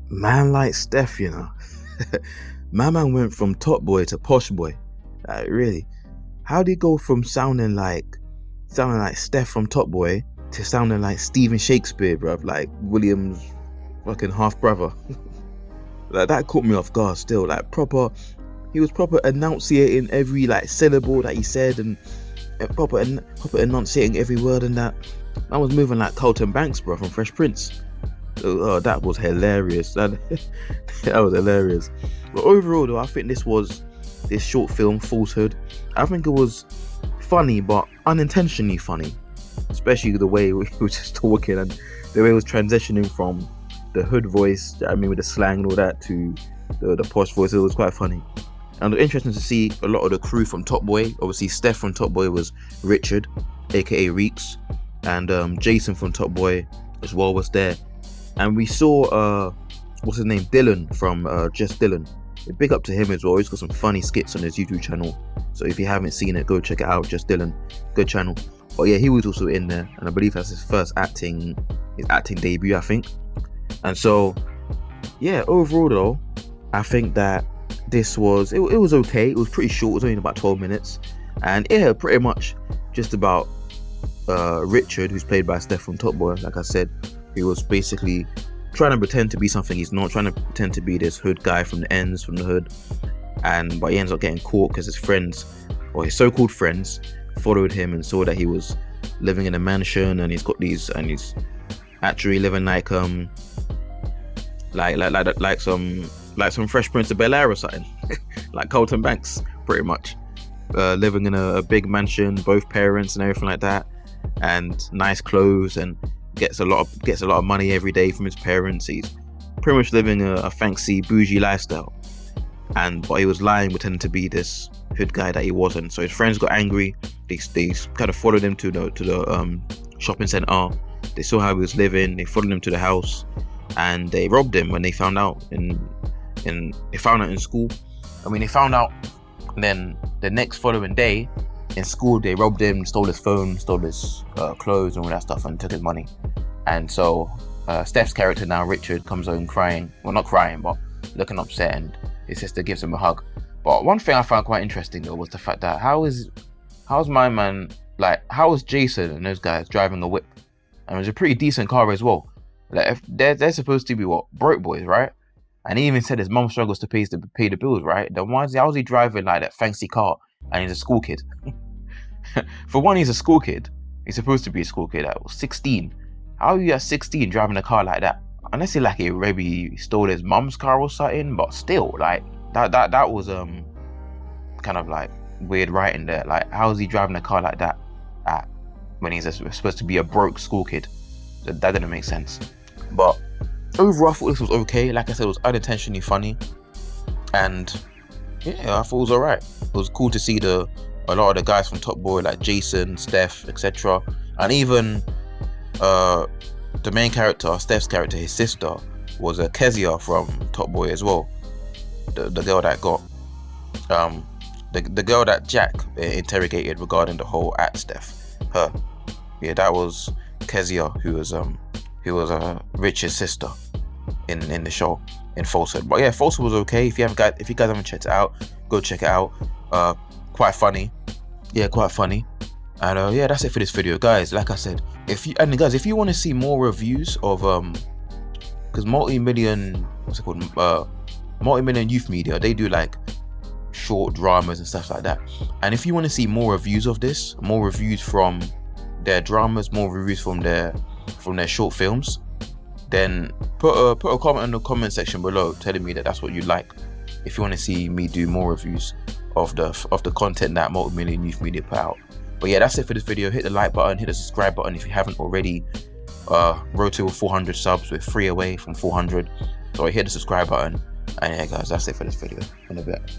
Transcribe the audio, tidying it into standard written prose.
man like Stef, you know. My man went from Top Boy to Posh Boy. Like, really, how did he go from sounding like Stef from Top Boy to sounding like Stephen Shakespeare, bruv? Like William's fucking half brother. Like, that caught me off guard still. Like, he was proper enunciating every like syllable that he said, and proper enunciating every word, and that was moving like Carlton Banks, bro, from Fresh Prince. Oh, that was hilarious. That was hilarious. But overall, though, I think this short film, Falsehood, I think it was funny, but unintentionally funny. Especially the way we were just talking, and the way it was transitioning from the hood voice, I mean, with the slang and all that, to the posh voice. It was quite funny. And it was interesting to see a lot of the crew from Top Boy. Obviously, Stef from Top Boy was Richard, aka Reeks, and Jason from Top Boy as well was there. And we saw what's his name, Dylan from JustDylan. Big up to him as well. He's got some funny skits on his YouTube channel, so if you haven't seen it, go check it out. JustDylan, good channel. But yeah, he was also in there, and I believe that's his first acting debut, I think. And so yeah, overall though, I think that this was it was okay. It was pretty short. It was only about 12 minutes, and yeah, pretty much just about Richard, who's played by Stef from Top Boy. Like I said, he was basically trying to pretend to be something he's not, trying to pretend to be this hood guy from the ends, from the hood, but he ends up getting caught because his friends, or his so-called friends, followed him and saw that he was living in a mansion, and he's got these, and he's actually living like some Fresh Prince of Bel-Air or something. Like Carlton Banks, pretty much, living in a big mansion, both parents and everything like that, and nice clothes, and gets a lot of money every day from his parents. He's pretty much living a fancy bougie lifestyle, but he was lying, pretending to be this hood guy that he wasn't. So his friends got angry. They kind of followed him to the shopping center. They saw how he was living. They followed him to the house, and they robbed him when they found out. They found out in school. I mean, they found out. And then the next following day in school, they robbed him, stole his phone, stole his clothes and all that stuff, and took his money. And so Stef's character now, Richard, comes home crying. Well, not crying, but looking upset, and his sister gives him a hug. But one thing I found quite interesting though was the fact that how's my man, like, how is Jason and those guys driving a whip? And it was a pretty decent car as well. Like, if they're supposed to be broke boys, right? And he even said his mum struggles to pay the bills, right? Then how is he driving like that fancy car, and he's a school kid? For one, he's a school kid. He's supposed to be a school kid at 16. How are you at 16 driving a car like that? Unless he maybe stole his mum's car or something, but still, like, that was kind of like weird writing there. Like, how is he driving a car like that when he's supposed to be a broke school kid? That didn't make sense. But overall, I thought this was okay. Like I said, it was unintentionally funny, and yeah, I thought it was alright. It was cool to see a lot of the guys from Top Boy, like Jason, Stef, etc., and even the main character, Stef's character, his sister, was a Keziah from Top Boy as well. The girl that got the girl that Jack interrogated regarding the whole Stef. Her, yeah, that was Keziah, who was Rich's sister in the show, in Falsehood. But yeah, Falsehood was okay. If you guys haven't checked it out, go check it out. Quite funny. Yeah, quite funny. And yeah, that's it for this video, guys. Like I said, if you want to see more reviews of because multi-million youth media, they do like short dramas and stuff like that. And if you want to see more reviews of this, more reviews from their dramas, more reviews from their short films, then put a comment in the comment section below telling me that that's what you like. If you want to see me do more reviews of the content that multi-million youth media put out. But yeah, that's it for this video. Hit the like button, hit the subscribe button if you haven't already. Road to 400 subs. We're 3 away from 400, so hit the subscribe button. And yeah, guys, that's it for this video. In a bit.